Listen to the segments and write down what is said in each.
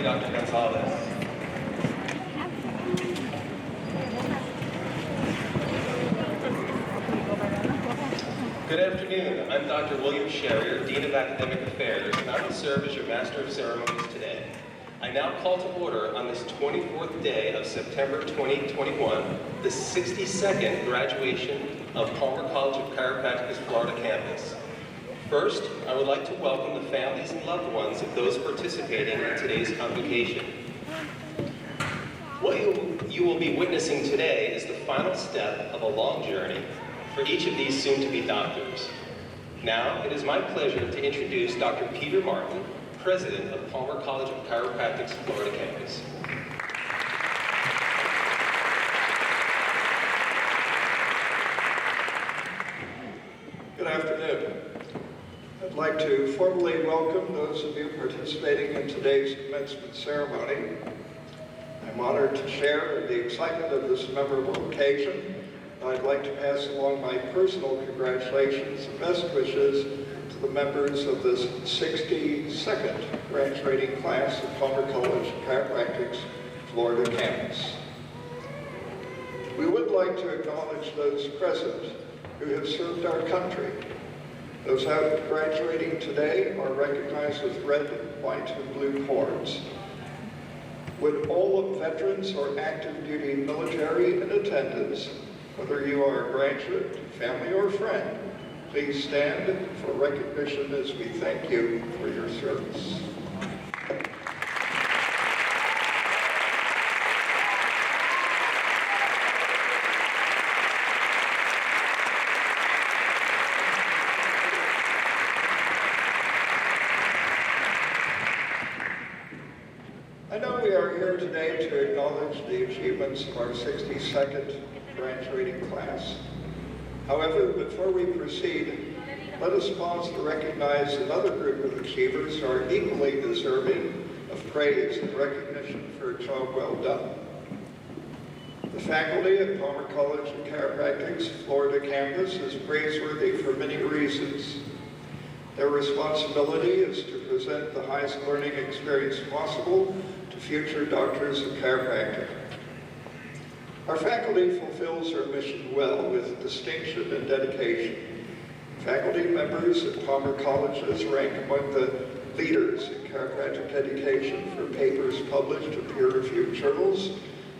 you, Dr. Gonzalez. Good afternoon. I'm Dr. William Sherrier, Dean of Academic Affairs, and I will serve as your Master of Ceremonies today. I now call to order on this 24th day of September 2021, the 62nd graduation of Palmer College of Chiropractic's Florida campus. First, I would like to welcome the families and loved ones of those participating in today's convocation. What you will be witnessing today is the final step of a long journey for each of these soon-to-be doctors. Now, it is my pleasure to introduce Dr. Peter Martin, President of Palmer College of Chiropractic's Florida campus. Good afternoon. I'd like to formally welcome those of you participating in today's commencement ceremony. I'm honored to share the excitement of this memorable occasion. I'd like to pass along my personal congratulations and best wishes to the members of this 62nd graduating class of Palmer College of Chiropractic's Florida campus. We would like to acknowledge those present who have served our country. Those out graduating today are recognized with red, white, and blue cords. Would all veterans or active duty military in attendance, whether you are a graduate, family, or friend, please stand for recognition as we thank you for your service. I know we are here today to acknowledge the achievements of our 62nd graduating class. However, before we proceed, let us pause to recognize another group of achievers who are equally deserving of praise and recognition for a job well done. The faculty at Palmer College of Chiropractic's Florida campus is praiseworthy for many reasons. Their responsibility is to present the highest learning experience possible to future doctors of chiropractic. Our faculty fulfills our mission well with distinction and dedication. Faculty members at Palmer Colleges rank among the leaders in chiropractic education for papers published in peer-reviewed journals,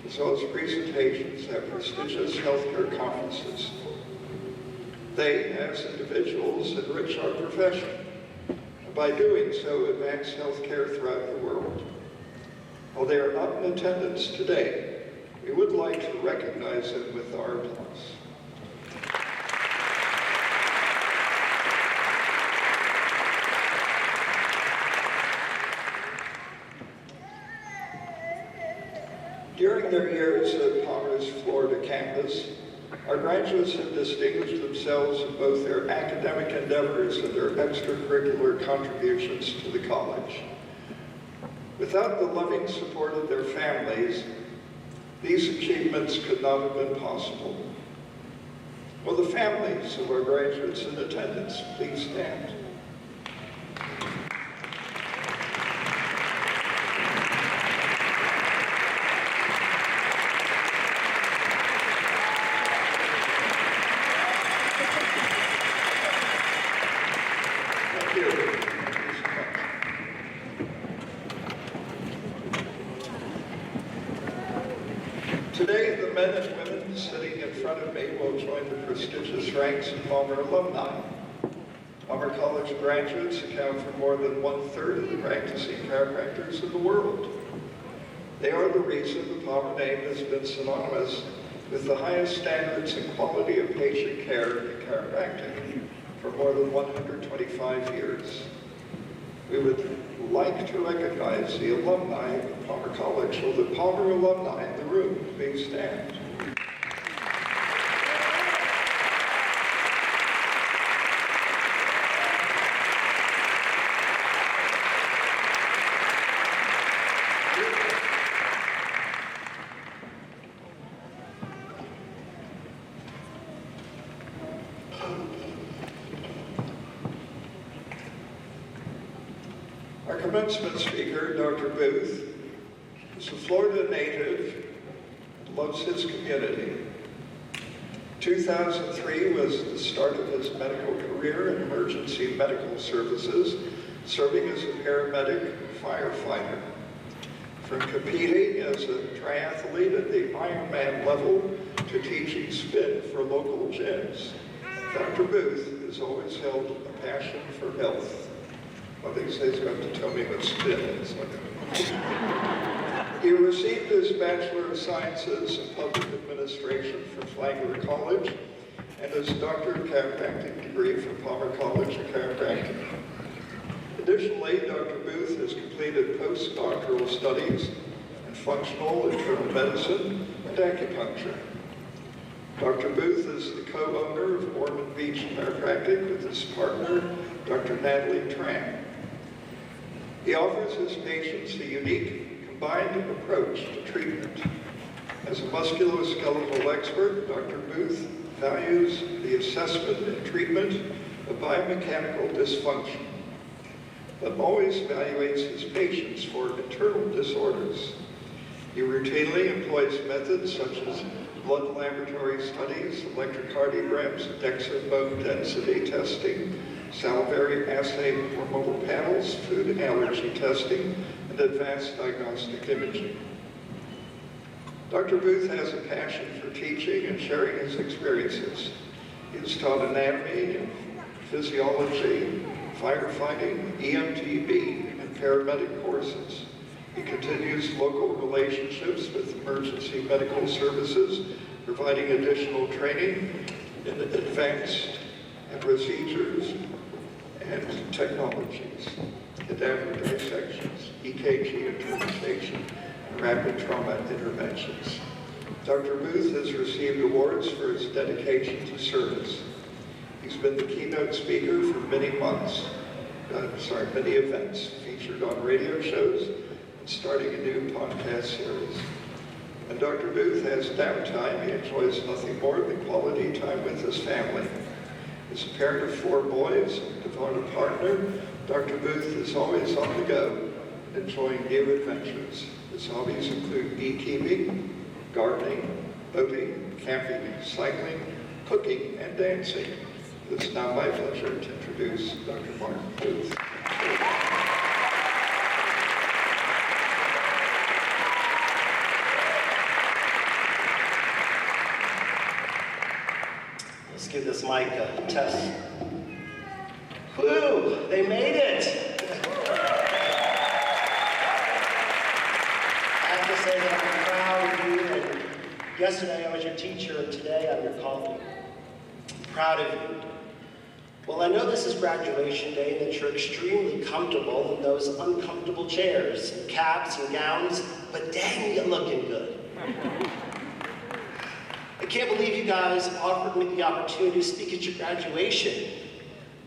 as well as presentations at prestigious healthcare conferences. They, as individuals, enrich our profession, and by doing so, advance healthcare throughout the world. While they are not in attendance today, we would like to recognize them with our applause. During their years at Palmer's Florida campus, our graduates have distinguished themselves in both their academic endeavors and their extracurricular contributions to the college. Without the loving support of their families, these achievements could not have been possible. Will the families of our graduates in attendance please stand? Today, the men and women sitting in front of me will join the prestigious ranks of Palmer alumni. Palmer College graduates account for more than 1/3 of the practicing chiropractors in the world. They are the reason the Palmer name has been synonymous with the highest standards and quality of patient care in chiropractic for more than 125 years. We would like to recognize the alumni of Palmer College. Will the Palmer alumni in the room please stand? Our commencement speaker, Dr. Booth is a Florida native and loves his community. 2003 was the start of his medical career in emergency medical services, serving as a paramedic firefighter. From competing as a triathlete at the Ironman level to teaching spin for local gyms, Dr. Booth has always held a passion for health. One of these days you have to tell me what spin is. He received his Bachelor of Sciences in Public Administration from Flagler College and his Doctor of Chiropractic degree from Palmer College of Chiropractic. Additionally, Dr. Booth has completed postdoctoral studies in functional internal medicine and acupuncture. Dr. Booth is the co-owner of Ormond Beach Chiropractic with his partner, Dr. Natalie Tran. He offers his patients a unique, combined approach to treatment. As a musculoskeletal expert, Dr. Booth values the assessment and treatment of biomechanical dysfunction, but always evaluates his patients for internal disorders. He routinely employs methods such as blood laboratory studies, electrocardiograms, DEXA bone density testing, salivary assay hormonal panels, food allergy testing, and advanced diagnostic imaging. Dr. Booth has a passion for teaching and sharing his experiences. He has taught anatomy and physiology, firefighting, EMTB, and paramedic courses. He continues local relationships with emergency medical services, providing additional training in advanced procedures and technologies, cadaver dissections, EKG interpretation, and rapid trauma interventions. Dr. Booth has received awards for his dedication to service. He's been the keynote speaker for many events, featured on radio shows, and starting a new podcast series. When Dr. Booth has downtime, he enjoys nothing more than quality time with his family. As a parent of 4 boys and devoted partner, Dr. Booth is always on the go and enjoying new adventures. His hobbies include beekeeping, gardening, boating, camping, cycling, cooking, and dancing. It's now my pleasure to introduce Dr. Martin Booth. Let's give this mic a test. Whew, they made it! I have to say that I'm proud of you. And yesterday I was your teacher, and today I'm your colleague. I'm proud of you. Well, I know this is graduation day and that you're extremely comfortable in those uncomfortable chairs, and caps and gowns, but dang, you're looking good. I can't believe you guys offered me the opportunity to speak at your graduation,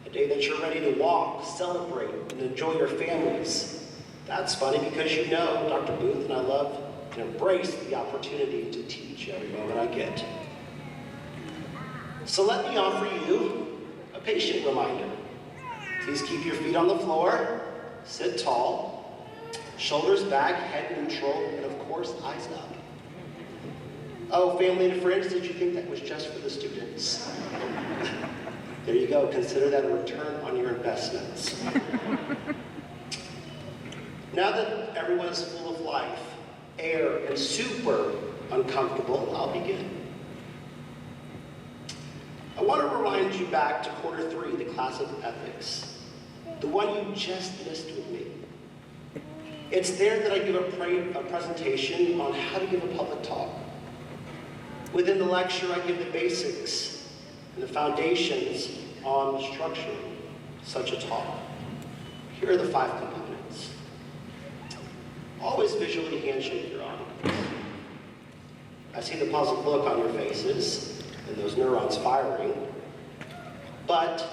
a day that you're ready to walk, celebrate, and enjoy your families. That's funny because you know Dr. Booth and I love and embrace the opportunity to teach every moment I get. So let me offer you a patient reminder. Please keep your feet on the floor, sit tall, shoulders back, head neutral, and of course, eyes up. Oh, family and friends, did you think that was just for the students? There you go, consider that a return on your investments. Now that everyone is full of life, air, and super uncomfortable, I'll begin. I want to remind you back to quarter 3, the class of ethics, the one you just missed with me. It's there that I give a presentation on how to give a public talk. Within the lecture, I give the basics and the foundations on structuring such a talk. Here are the 5 components. Always visually handshake your audience. I see the puzzled look on your faces and those neurons firing. But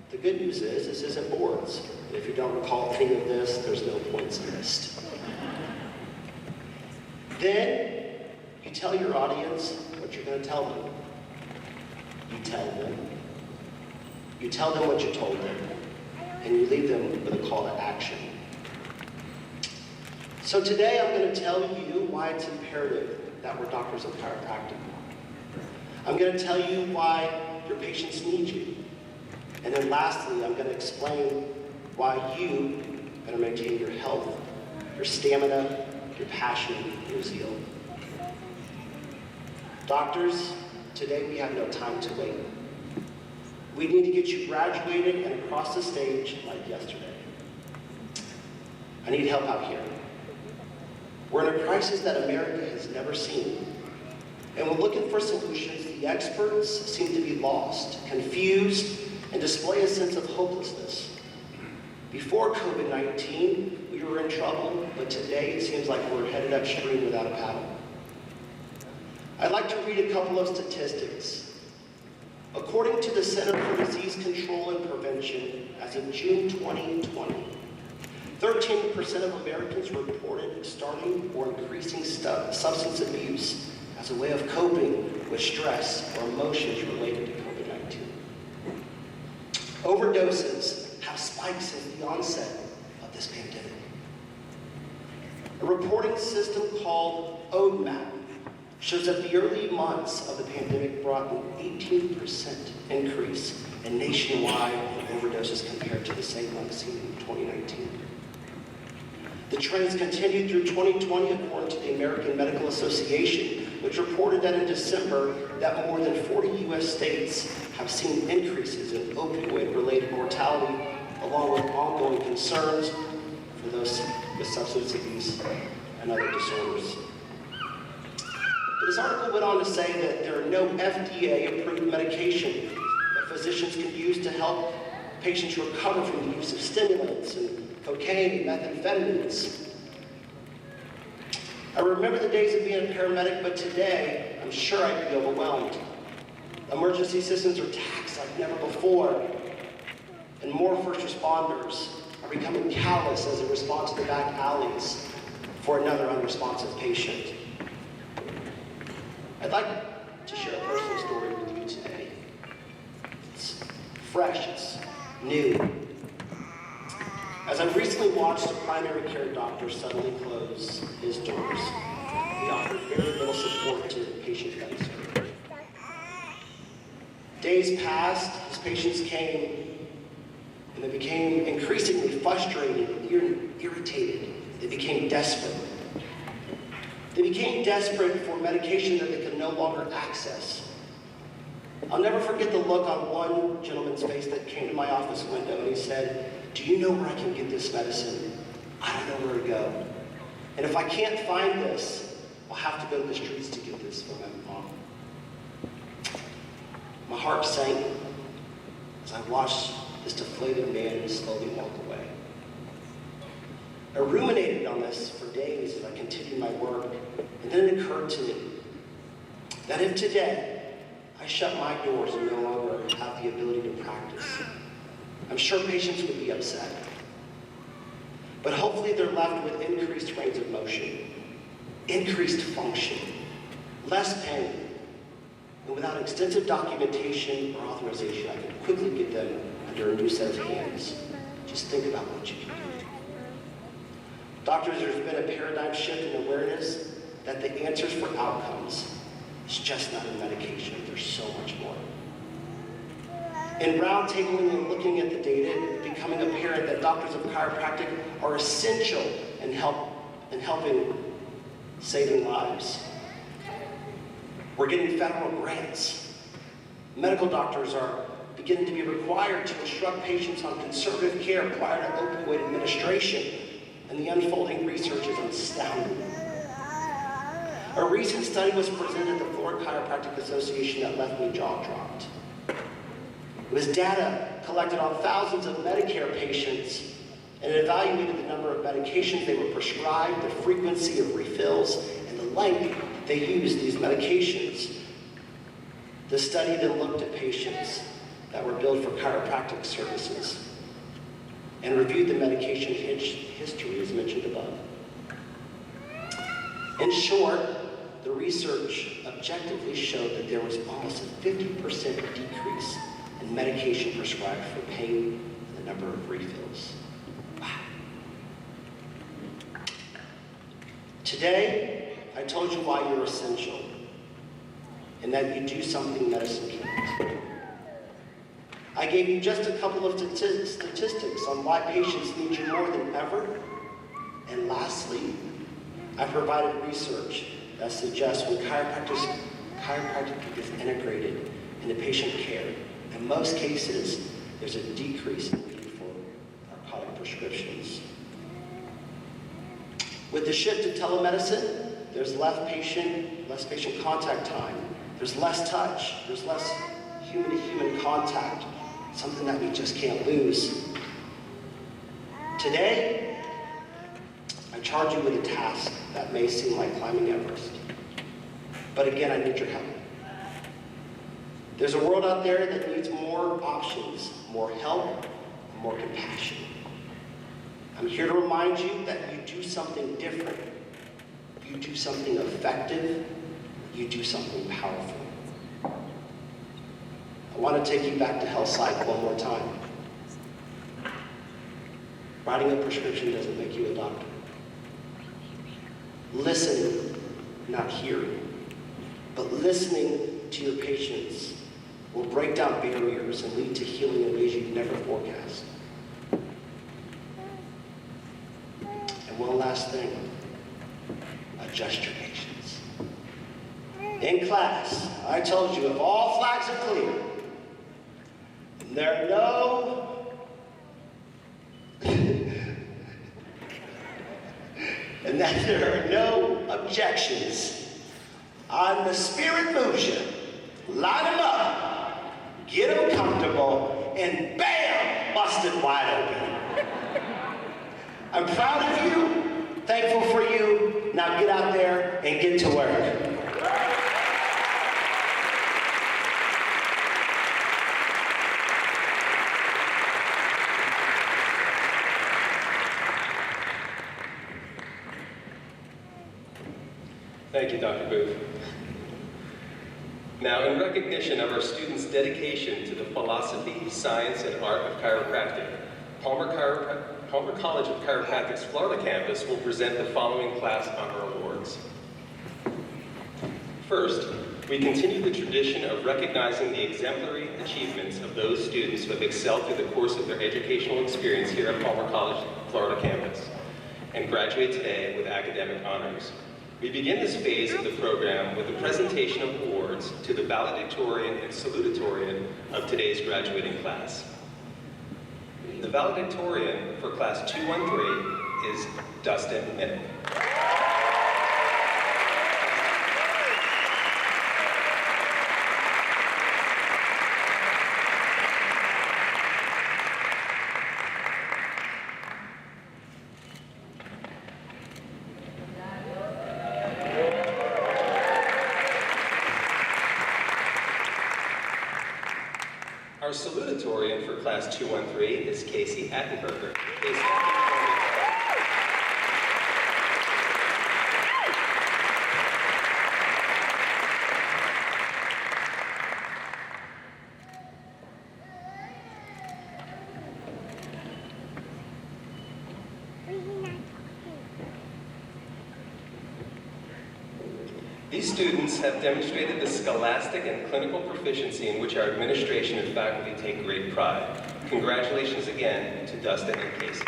the good news is, this isn't boards. And if you don't recall any of this, there's no points missed. Then, you tell your audience what you're going to tell them. You tell them. You tell them what you told them. And you leave them with a call to action. So today I'm going to tell you why it's imperative that we're doctors of chiropractic. I'm going to tell you why your patients need you. And then lastly, I'm going to explain why you better maintain your health, your stamina, your passion, your zeal. Doctors, today we have no time to wait. We need to get you graduated and across the stage like yesterday. I need help out here. We're in a crisis that America has never seen. And when looking for solutions, the experts seem to be lost, confused, and display a sense of hopelessness. Before COVID-19, we were in trouble, but today it seems like we're headed upstream without a paddle. I'd like to read a couple of statistics. According to the Center for Disease Control and Prevention, as of June 2020, 13% of Americans reported starting or increasing substance abuse as a way of coping with stress or emotions related to COVID-19. Overdoses have spiked since the onset of this pandemic. A reporting system called ODMAP shows that the early months of the pandemic brought an 18% increase in nationwide overdoses compared to the same month seen in 2019. The trends continued through 2020 according to the American Medical Association, which reported that in December that more than 40 U.S. states have seen increases in opioid-related mortality, along with ongoing concerns for those with substance abuse and other disorders. But this article went on to say that there are no FDA-approved medication that physicians can use to help patients recover from the use of stimulants and cocaine and methamphetamines. I remember the days of being a paramedic, but today, I'm sure I'd be overwhelmed. Emergency systems are taxed like never before, and more first responders are becoming callous as they respond to the back alleys for another unresponsive patient. I'd like to share a personal story with you today. It's fresh, it's new. As I recently watched a primary care doctor suddenly close his doors, he offered very little support to the patients that he served. Days passed, his patients came, and they became increasingly frustrated and irritated. They became desperate. They became desperate for medication that they could no longer access. I'll never forget the look on one gentleman's face that came to my office window and he said, "Do you know where I can get this medicine? I don't know where to go. And if I can't find this, I'll have to go to the streets to get this for my mom." My heart sank as I watched this deflated man slowly walk away. I ruminated on this for days as I continued my work, and then it occurred to me that if today I shut my doors and no longer have the ability to practice, I'm sure patients would be upset. But hopefully they're left with increased range of motion, increased function, less pain, and without extensive documentation or authorization, I can quickly get them under a new set of hands. Just think about what you can do. Doctors, there's been a paradigm shift in awareness that the answers for outcomes is just not in medication. There's so much more. In roundtabling and looking at the data, it's becoming apparent that doctors of chiropractic are essential in helping saving lives. We're getting federal grants. Medical doctors are beginning to be required to instruct patients on conservative care prior to opioid administration, and the unfolding research is astounding. A recent study was presented at the Florida Chiropractic Association that left me jaw-dropped. It was data collected on thousands of Medicare patients, and it evaluated the number of medications they were prescribed, the frequency of refills, and the length they used these medications. The study then looked at patients that were billed for chiropractic services and reviewed the medication history as mentioned above. In short, the research objectively showed that there was almost a 50% decrease in medication prescribed for pain and the number of refills. Wow. Today, I told you why you're essential and that you do something medicine can't. I gave you just a couple of statistics on why patients need you more than ever. And lastly, I provided research that suggests when chiropractic is integrated into patient care, in most cases, there's a decrease in the need for narcotic prescriptions. With the shift to telemedicine, there's less patient contact time. There's less touch. There's less human-to-human contact, something that we just can't lose. Today, I charge you with a task that may seem like climbing Everest. But again, I need your help. There's a world out there that needs more options, more help, and more compassion. I'm here to remind you that you do something different. You do something effective. You do something powerful. I want to take you back to health psych one more time. Writing a prescription doesn't make you a doctor. Listening, not hearing, but listening to your patients will break down barriers and lead to healing in ways you'd never forecast. And one last thing, adjust your patience. In class, I told you if all flags are clear, and there are no and that there are no objections, on the spirit moves you, line them up, get them comfortable, and bam, busted wide open. I'm proud of you, thankful for you. Now get out there and get to work. Thank you, Dr. Booth. Now, in recognition of our students' dedication to the philosophy, science, and art of chiropractic, Palmer College of Chiropractic's Florida campus will present the following class honor awards. First, we continue the tradition of recognizing the exemplary achievements of those students who have excelled through the course of their educational experience here at Palmer College Florida campus and graduate today with academic honors. We begin this phase of the program with a presentation of awards to the valedictorian and salutatorian of today's graduating class. The valedictorian for class 213 is Dustin Minnick. Our salutatorian for class 213 is Casey Attenberger. These students have demonstrated the scholastic and clinical proficiency in which our administration and faculty take great pride. Congratulations again to Dustin and Casey.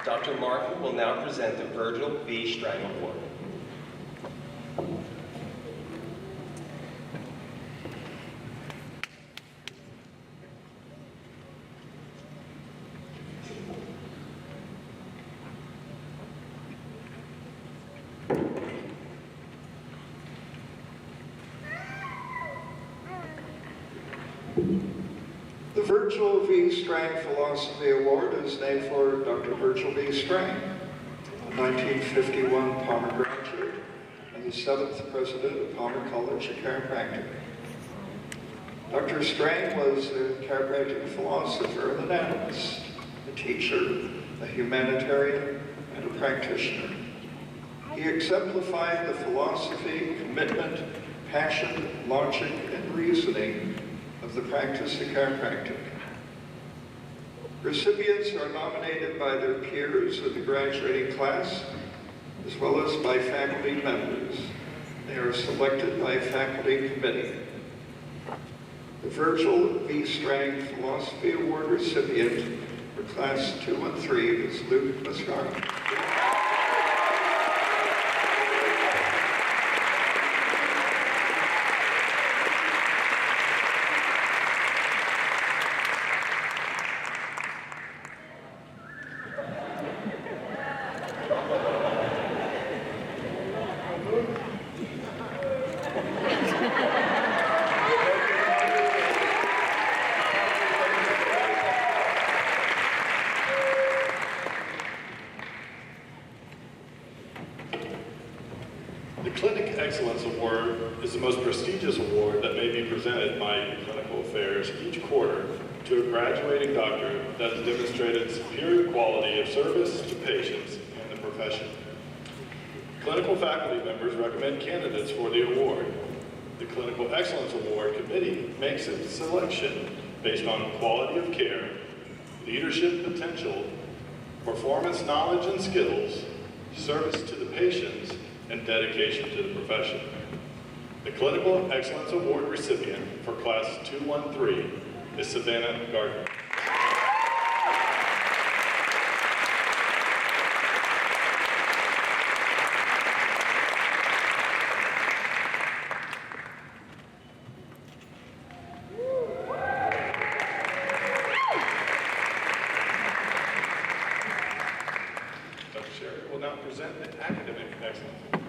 Dr. Martin will now present the Virgil V. Strang Award. The Virgil V. Strang Philosophy Award is named for Dr. Virgil V. Strang, a 1951 Palmer graduate and the 7th president of Palmer College of Chiropractic. Dr. Strang was a chiropractic philosopher and anatomist, a teacher, a humanitarian, and a practitioner. He exemplified the philosophy, commitment, passion, logic, and reasoning of the practice of chiropractic. Recipients are nominated by their peers in the graduating class, as well as by faculty members. They are selected by a faculty committee. The Virgil V. Strang Philosophy Award recipient for Class 213 is Luke Mascara. The Clinic Excellence Award is the most prestigious award that may be presented by Clinical Affairs each quarter to a graduating doctor that has demonstrated superior quality of service to patients and the profession. Clinical faculty members recommend candidates for the award. The Clinical Excellence Award Committee makes its selection based on quality of care, leadership potential, performance knowledge and skills, service to the patients, and dedication to the profession. The Clinical Excellence Award recipient for Class 213 is Savannah Gardner. Dr. Sherry will now present the Academic Excellence Award.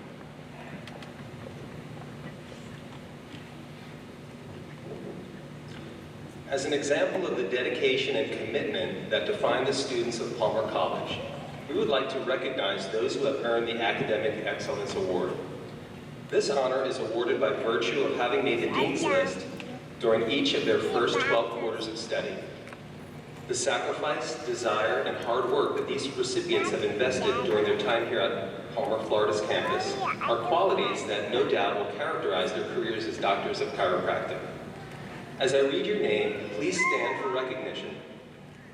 As an example of the dedication and commitment that define the students of Palmer College, we would like to recognize those who have earned the Academic Excellence Award. This honor is awarded by virtue of having made the Dean's List during each of their first 12 quarters of study. The sacrifice, desire, and hard work that these recipients have invested during their time here at Palmer, Florida's campus are qualities that no doubt will characterize their careers as doctors of chiropractic. As I read your name, please stand for recognition.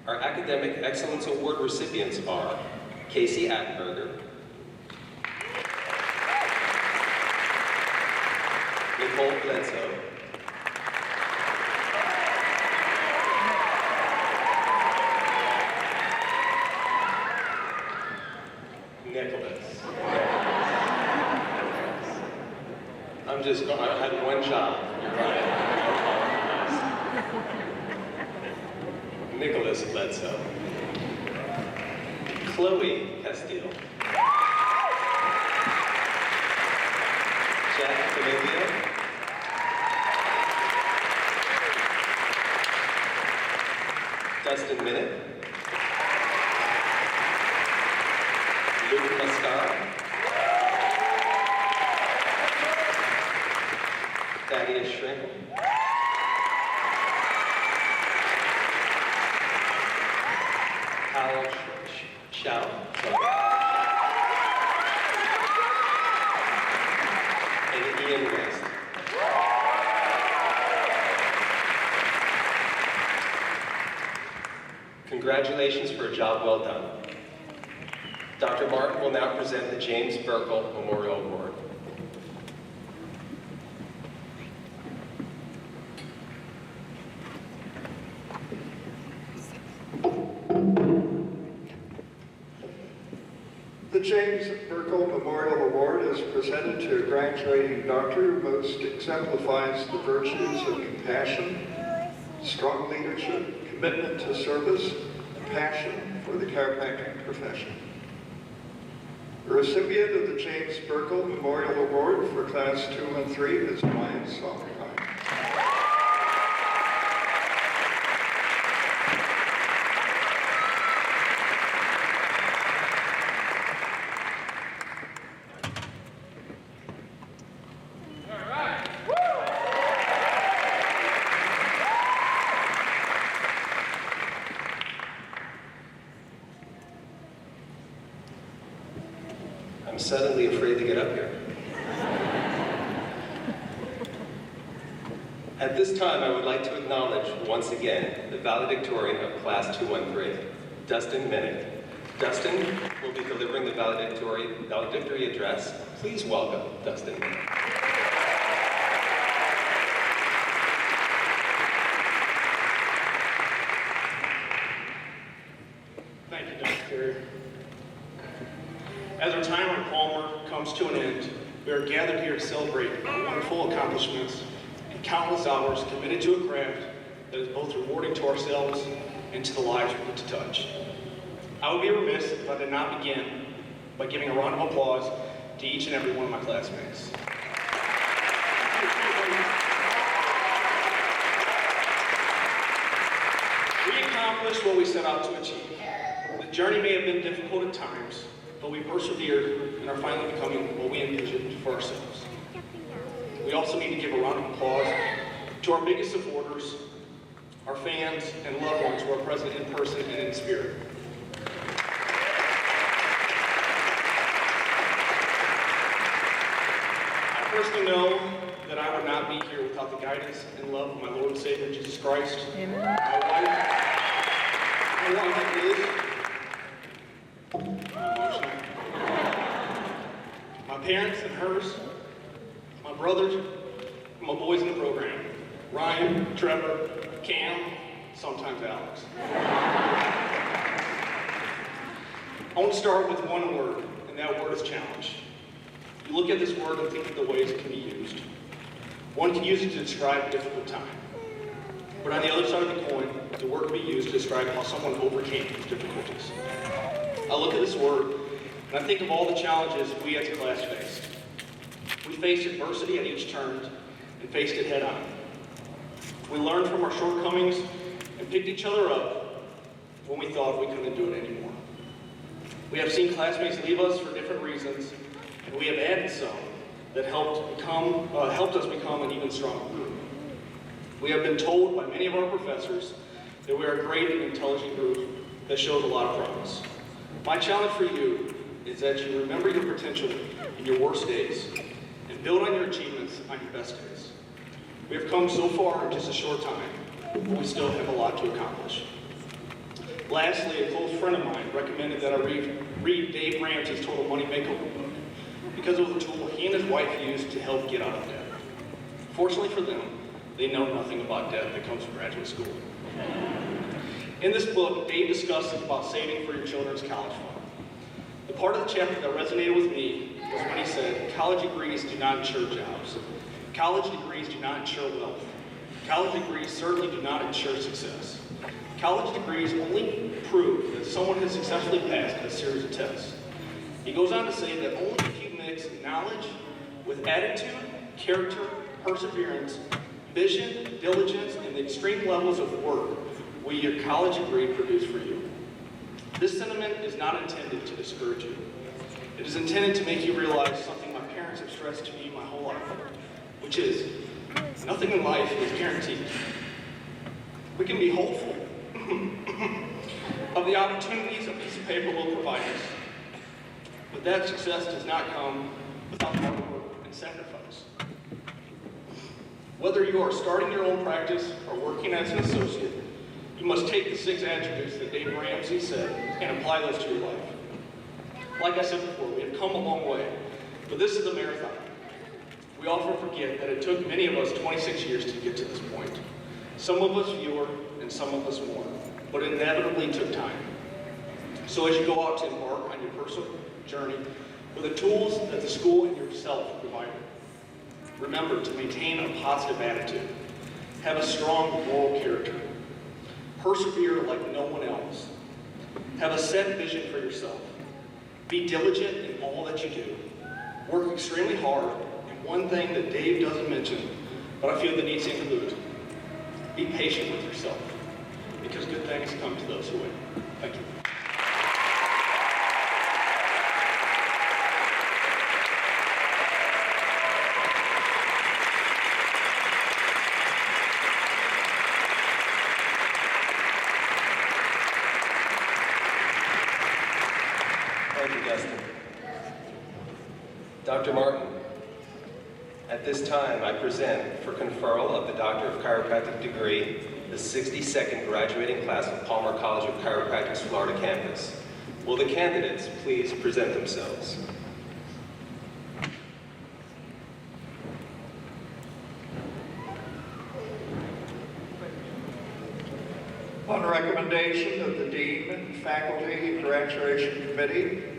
Our Academic Excellence Award recipients are Casey Attenberger, Nicole Bledsoe, Nicholas. I had one job. You're right. Nicholas Bledsoe. Chloe Castile. Jack Fabio. Dustin Minnick. Luke Mascara. Thaddeus Shrinkle. Hal Shao. And Ian West. Congratulations for a job well done. Dr. Martin will now present the James Burkle Memorial Award. The James Burkle Memorial Award is presented to a graduating doctor who most exemplifies the virtues of compassion, strong leadership, commitment to service, and passion for the chiropractic profession. The recipient of the James Burkle Memorial Award for Class 213 is Ryan Sondheim. I'm suddenly afraid to get up here. At this time, I would like to acknowledge once again the valedictorian of Class 213, Dustin Minnick. Dustin will be delivering the valedictory address. Please welcome Dustin Minnick. Thank you, Dr. Carey. As our time on Palmer comes to an end, we are gathered here to celebrate our wonderful accomplishments and countless hours committed to a craft that is both rewarding to ourselves and to the lives we get to touch. I would be remiss if I did not begin by giving a round of applause to each and every one of my classmates. We accomplished what we set out to achieve. The journey may have been difficult at times, but we persevered and are finally becoming what we envisioned for ourselves. We also need to give a round of applause to our biggest supporters, our fans, and loved ones who are present in person and in spirit. I personally know that I would not be here without the guidance and love of my Lord and Savior, Jesus Christ. Amen. My wife Liz, my parents and hers, my brothers, and my boys in the program, Ryan, Trevor, Cam, sometimes Alex. I want to start with one word, and that word is challenge. You look at this word and think of the ways it can be used. One can use it to describe a difficult time. But on the other side of the coin, the word can be used to describe how someone overcame these difficulties. I look at this word, and I think of all the challenges we as a class faced. We faced adversity at each turn and faced it head on. We learned from our shortcomings and picked each other up when we thought we couldn't do it anymore. We have seen classmates leave us for different reasons, and we have added some that helped us become an even stronger group. We have been told by many of our professors that we are a great and intelligent group that shows a lot of promise. My challenge for you is that you remember your potential in your worst days and build on your achievements on your best days. We have come so far in just a short time, but we still have a lot to accomplish. Lastly, a close friend of mine recommended that I read Dave Ramsey's Total Money Makeover book because it was a tool he and his wife used to help get out of debt. Fortunately for them, they know nothing about debt that comes from graduate school. In this book, Dave discusses about saving for your children's college fund. The part of the chapter that resonated with me was when he said, college degrees do not ensure jobs. College degrees do not ensure wealth. College degrees certainly do not ensure success. College degrees only prove that someone has successfully passed a series of tests. He goes on to say that only if you mix knowledge with attitude, character, perseverance, vision, diligence, and the extreme levels of work will your college degree produce for you. This sentiment is not intended to discourage you. It is intended to make you realize something my parents have stressed to me my whole life, which is, nothing in life is guaranteed. We can be hopeful of the opportunities a piece of paper will provide us, but that success does not come without hard work and sacrifice. Whether you are starting your own practice or working as an associate, you must take the 6 attributes that Dave Ramsey said and apply those to your life. Like I said before, we have come a long way, but this is a marathon. We often forget that it took many of us 26 years to get to this point. Some of us fewer and some of us more, but it inevitably took time. So as you go out to embark on your personal journey with the tools that the school and yourself provided, remember to maintain a positive attitude, have a strong moral character, persevere like no one else, have a set vision for yourself, be diligent in all that you do, work extremely hard, and one thing that Dave doesn't mention, but I feel the need to include, be patient with yourself, because good things come to those who wait. Thank you. Thank you, Dustin. Dr. Martin, At this time, I present for conferral of the Doctor of Chiropractic degree, the 62nd graduating class of Palmer College of Chiropractic's Florida campus. Will the candidates please present themselves? On recommendation of the Dean, Faculty, and Graduation Committee,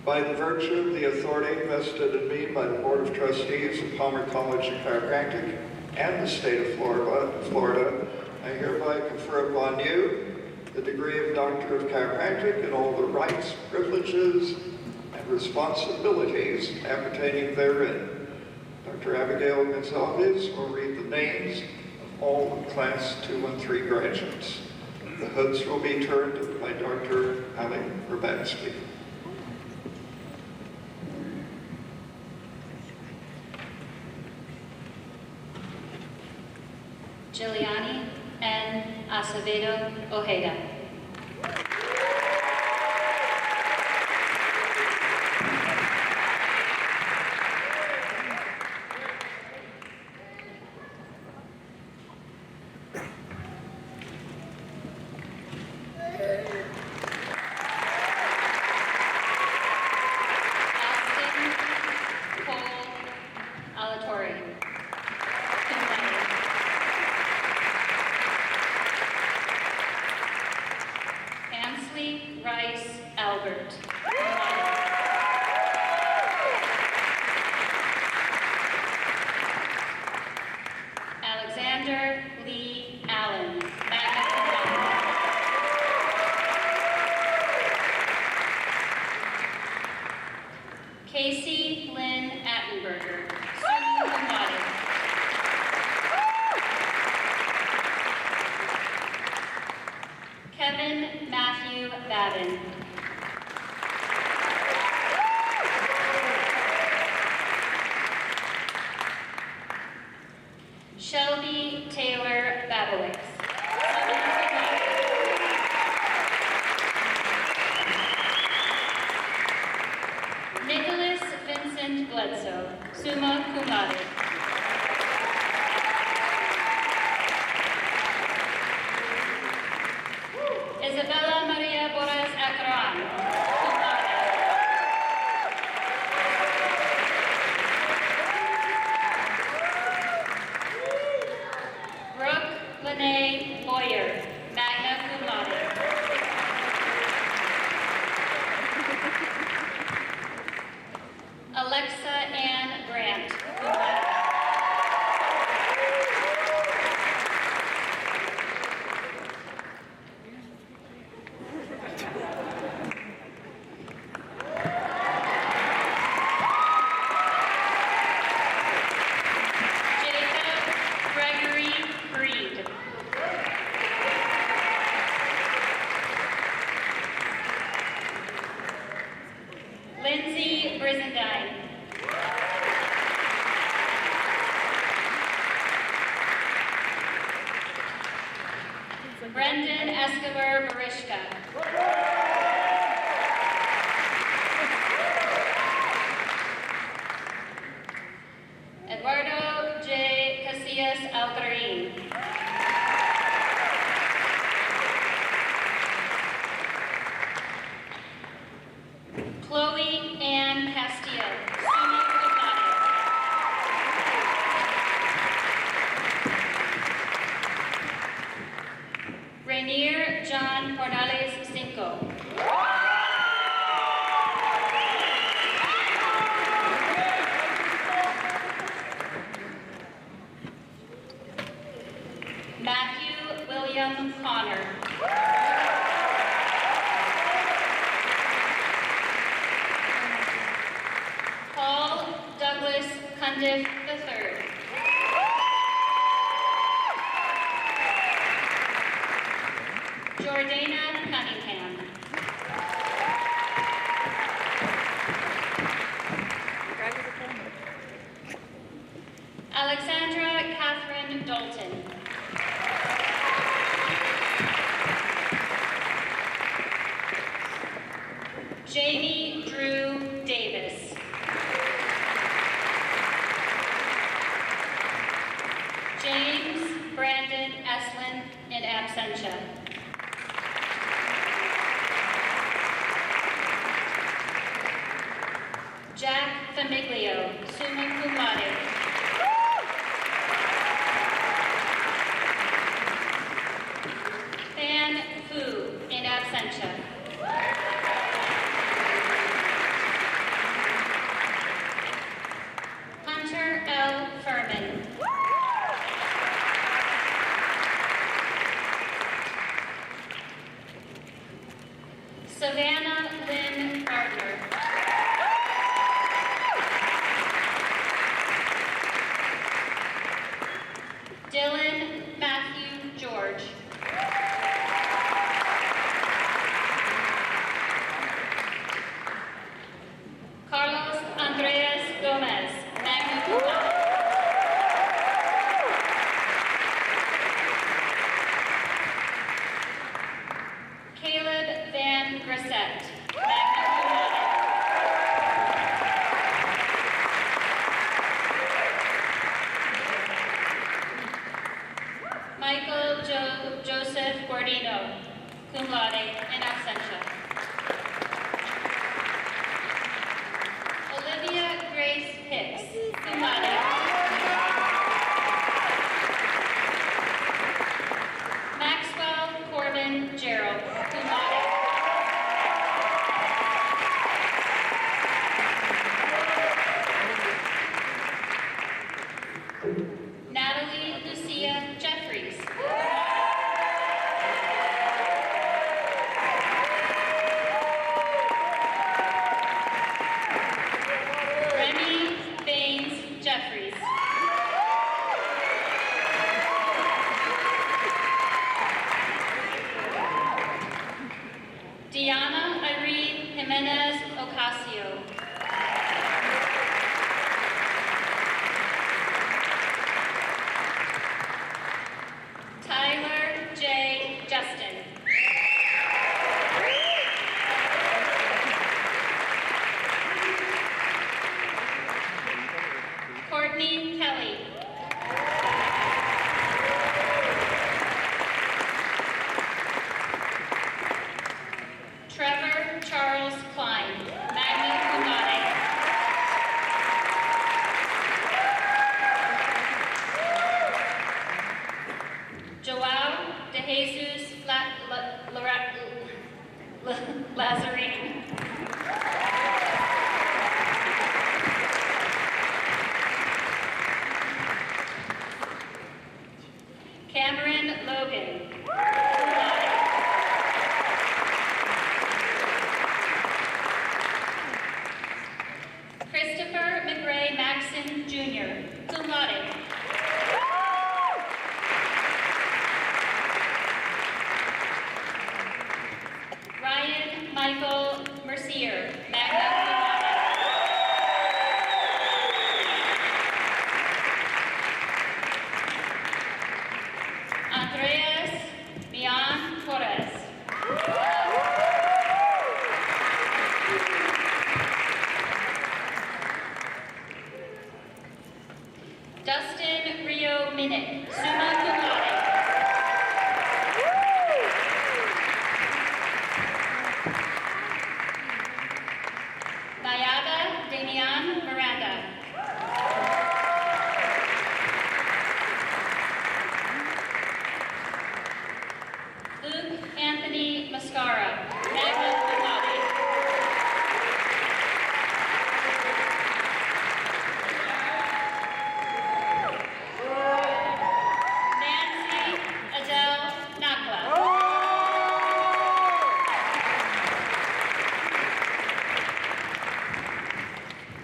by the virtue of the authority vested in me by the Board of Trustees of Palmer College of Chiropractic and the state of Florida, I hereby confer upon you the degree of Doctor of Chiropractic and all the rights, privileges, and responsibilities appertaining therein. Dr. Abigail Gonzalez will read the names of all of Class 2 and 3 graduates. The hoods will be turned by Dr. Ali Rabatsky. Giuliani N. Acevedo Ojeda. Jamie Drew Davis. absentia. Hunter L. Furman. Savannah Lynn Gardner. Dylan Matthew George. Carlos Andreas Gomez, magna cum laude. Caleb Van Grissett, magna cum laude. Michael Joseph Guardino, cum laude, in absentia. Olivia Grace Hicks, cum laude. Maxwell Corbin Gerald, cum laude. Natalie Lucia Jeffries. Remy Baines Jeffries. Diana Irene Jimenez Ocasio. Tyler J. Justin. Courtney Kelly. Trevor Charles Klein, magna cum laude. Joao de Jesus Lazarine. Cameron Logan, cum laude. Christopher McRae Maxon Jr., cum laude. Ryan Michael Mercier, magna cum laude. Andreas Mian Torres. Dustin Rio Minnick, summa cum laude. Nayaga Damian Miranda. Luke Anthony Mascara, magna cum laude. Nancy Adele Nakla.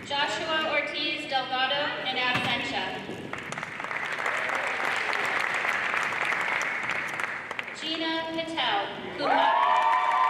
Joshua Ortiz Delgado, in absentia. Gina Patel, cum laude.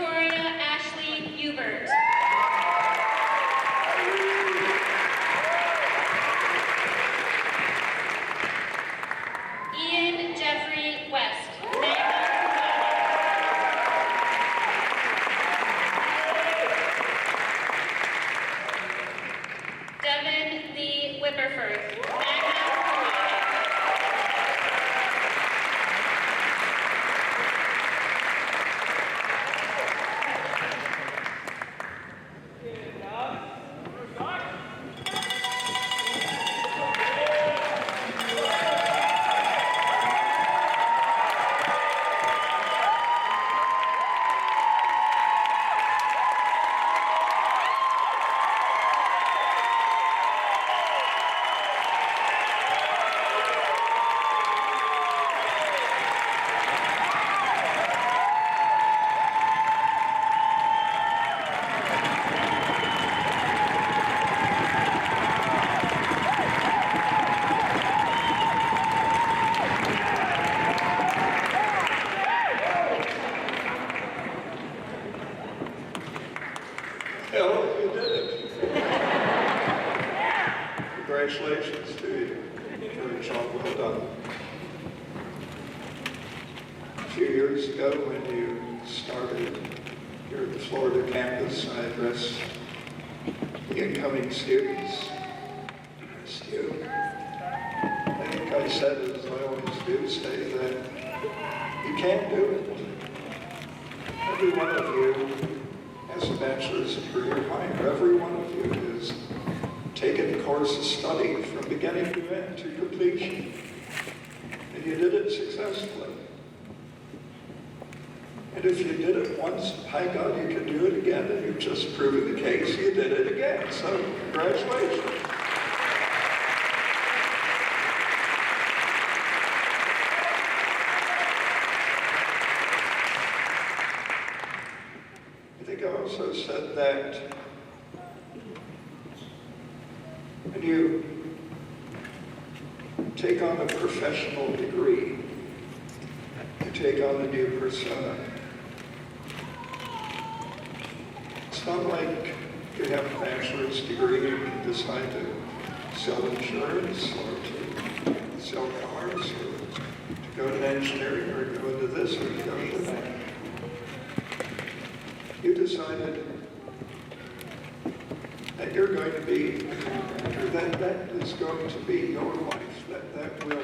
Victoria Ashley Hubert. Ian Jeffrey West, magna cum laude. Devin Lee Whipperford, magna cum laude. Hell, you did it. Congratulations to you. Very job well done. A few years ago when you started here at the Florida campus, I addressed the incoming students. I think I said, as I always do, say that you can't do it. Every one of you has a bachelor's degree or higher. Every one of you has taken a course of study from beginning to end to completion. And you did it successfully. And if you did it once, by God, you can do it again. And you've just proven the case. You did it again. So congratulations. I think I also said that when you take on a professional degree, you take on a new persona. It's not like you have a bachelor's degree and you decide to sell insurance or to sell cars or to go to engineering or go into this or to go into that. You decided that you're going to be, or that is going to be your life, that will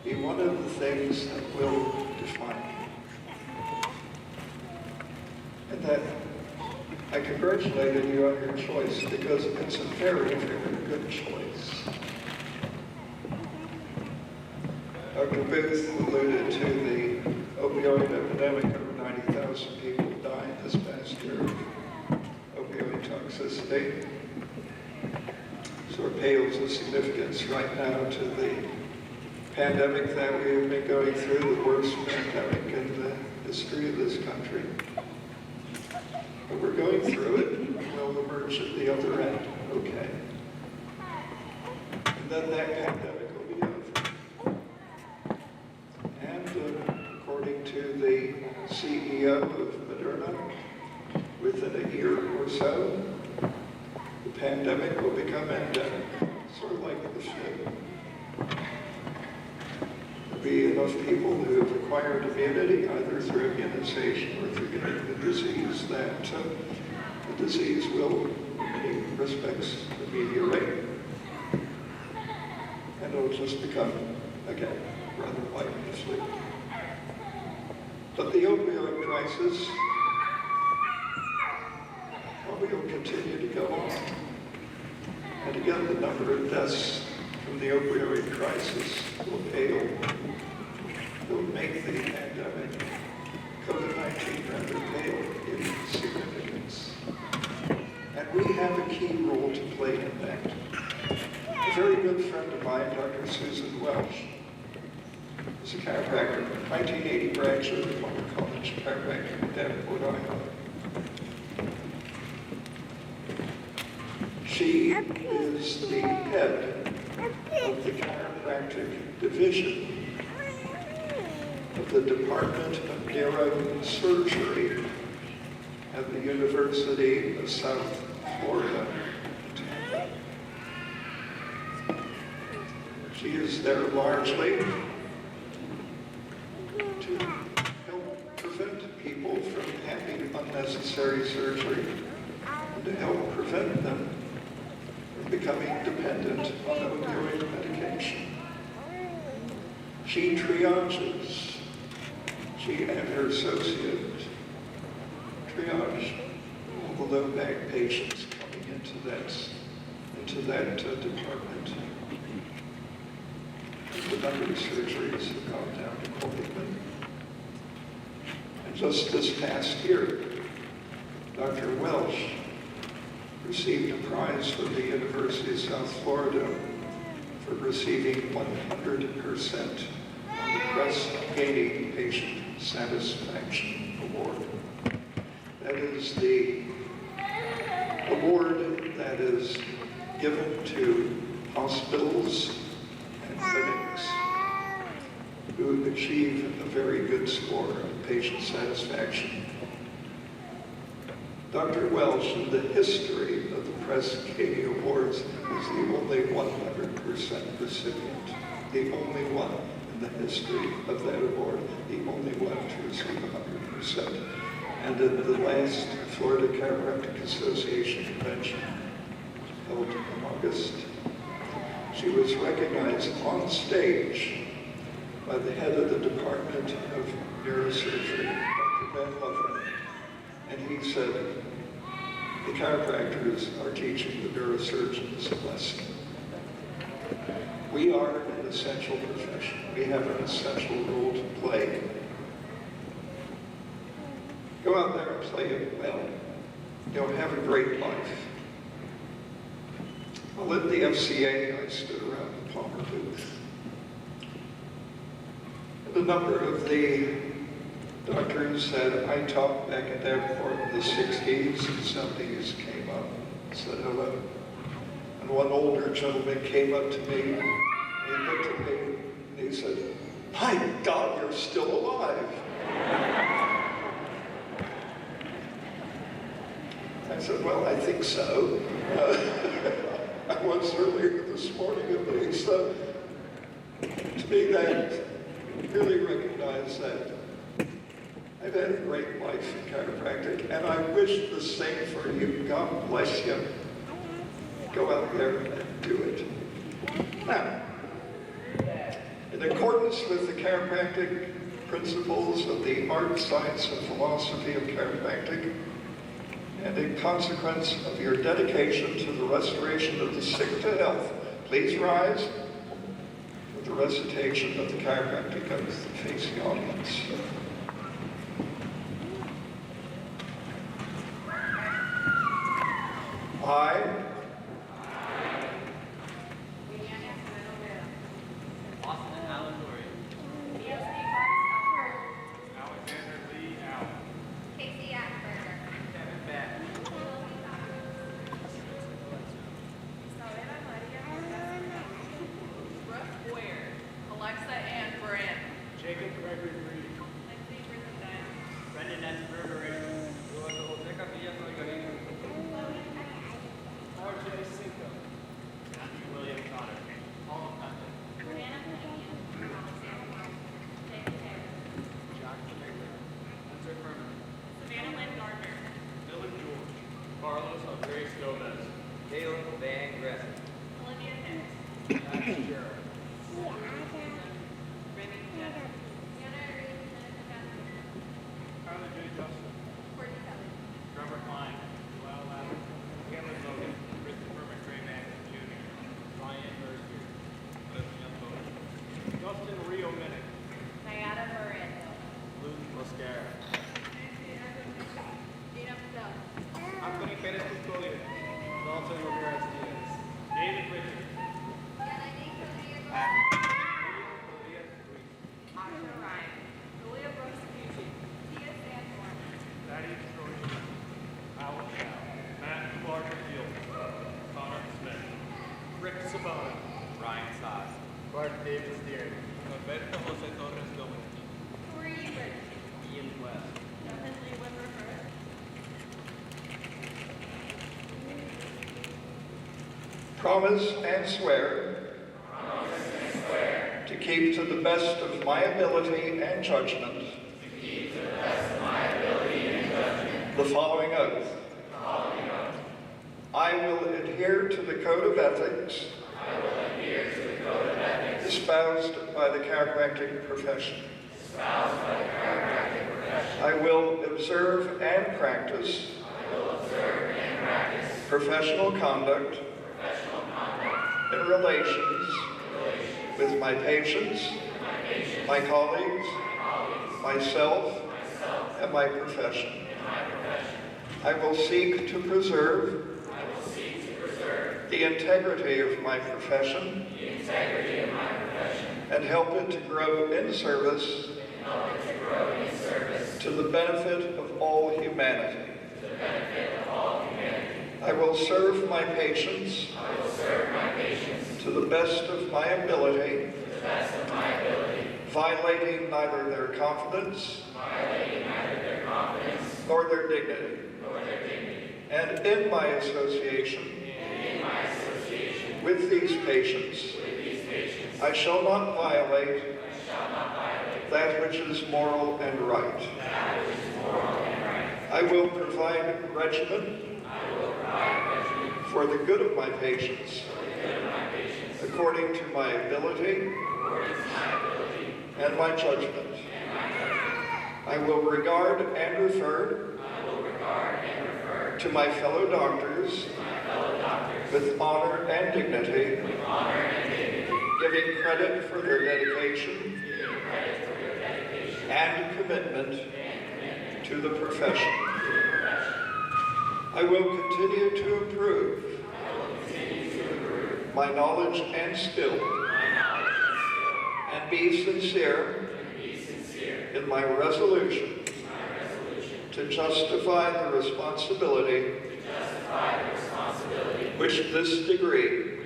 be one of the things that will define you. And that I congratulated you on your choice because it's a very, very good choice. Dr. Booth alluded to the opioid epidemic. Over 90,000 people died this past year of opioid toxicity. So it pales in significance right now to the pandemic that we've been going through, the worst pandemic in the history of this country. But we're going through it, and we'll emerge at the other end, okay? And then that pandemic will be over. And according to the CEO of Moderna, within a year or so, the pandemic will become endemic, sort of like the flu. There'll be enough people who have acquired immunity, either through immunization or through getting the disease, that the disease will, in many respects, ameliorate. And it'll just become, again, rather like the flu. But the opioid crisis, well, we will continue to go on. And again, the number of deaths from the opioid crisis will pale. It will make the pandemic, COVID-19, rather pale in significance. And we have a key role to play in that. A very good friend of mine, Dr. Susan Welsh, is a chiropractor, 1980 graduate of Plymouth College chiropractic in Davenport, Iowa. She is the head of the chiropractic division of the Department of Neurosurgery University of South Florida. She is there largely to help prevent people from having unnecessary surgery and to help prevent them from becoming dependent on opioid medication. She triages. She and her associate triage all the low back patients coming into that department. The number of surgeries have gone down completely. And just this past year, Dr. Welsh received a prize from the University of South Florida for receiving 100% on the Press Gaining Patient Satisfaction Award. That is the award that is given to hospitals and clinics who achieve a very good score of patient satisfaction. Dr. Welsh, in the history of the Press Gaining Awards, is the only 100% recipient, the only one in the history of that award, the only one to receive 100%. And in the last Florida Chiropractic Association convention held in August, she was recognized on stage by the head of the Department of Neurosurgery, Dr. Ben Lover. And he said, the chiropractors are teaching the neurosurgeons a lesson. We are an essential profession. We have an essential role to play. Go out there and play it well. You'll have a great life. Well, at the FCA, I stood around the Palmer booth. And a number of the doctors that I taught back in Davenport in the 60s and 70s came up and said hello. And one older gentleman came up to me, and he looked at me, and he said, "My God, you're still alive." I said, "Well, I think so." I was earlier this morning at least. To me, that really recognized that I've had a great life in chiropractic, and I wish the same for you. God bless you. Go out there and do it. Now, in accordance with the chiropractic principles of the art, science, and philosophy of chiropractic, and in consequence of your dedication to the restoration of the sick to health, please rise for the recitation of the chiropractic oath to face the audience. I, Austin Allen Dory. Alexander Lee Allen. Casey Asperger. Kevin Beck. Isabella Maria Brooke Boyer. Alexa Ann Brandt. Jacob Gregory Reed. Lindsay Bernadette. Brendan S. Bergeron. Joseca Villas Margarita. R.J. Cinco. Matthew William Connor. Paul Condon. Brianna Pena. Alexander White. David Harris. Jack Jamaica. Hunter Furman. Savannah Lynn Gardner. Dylan George. Carlos Andres Gomez. Galen Van Gressen. Olivia Hicks. Max Gerald. Remy Jenner. Tyler J. Justin. Courtney Kelly. Trevor Klein. Joel Lavin. Cameron Logan. Christopher McCray Jr. Ryan Mercer. Leslie Youngboat. Justin Rio Minnick. Nayada Moreno. Luke Moscara. Dina Patel. Anthony Perez Custodio. Dalton Ramirez Diaz. David Richards. Asha Ryan. Julia Brooks Fuji. Tia Sanborn. Thaddeus Troy. Alan Chow. Matt Clark Field. Connor Smith. Rick Sabana. Ryan Sass. Clark Davis Deering. Roberto Jose Torres Gomez. Corey Ebert. Ian West. Jonathan Lee Whipper. promise and swear to keep to the best of my ability and judgment the following oath. I will adhere to the code of ethics espoused by the chiropractic profession. I will observe and practice professional conduct in relations with my patients, my colleagues, myself, and my profession. I will seek to preserve the integrity of my profession and help it to grow in service to the benefit of all humanity. I will serve my patients to the best of my ability, violating neither their confidence nor their dignity. And in my association with these patients, I shall not violate that which is moral and right. I will provide regimen for the good of my patients according to my ability and my judgment. I will regard and refer to my fellow doctors with honor and dignity, giving credit for their dedication and commitment to the profession. I will continue to improve my knowledge and skill and be sincere in my resolution to justify the responsibility which this degree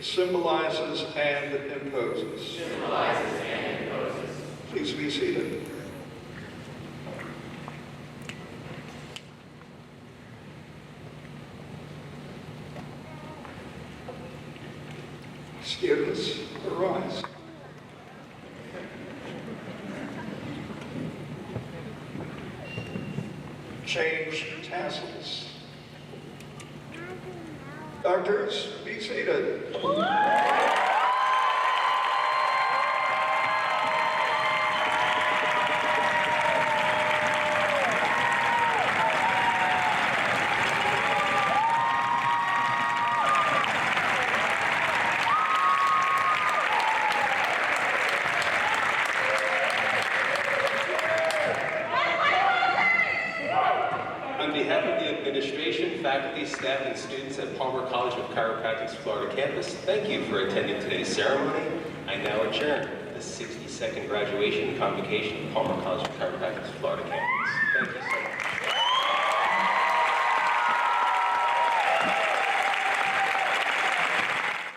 symbolizes and imposes. Please be seated. Students, arise. Change tassels. Doctors, be seated. On behalf of the administration, faculty, staff, and students at Palmer College of Chiropractic's Florida campus, thank you for attending today's ceremony. I now adjourn the 62nd graduation and convocation of Palmer College of Chiropractic's Florida campus. Thank you.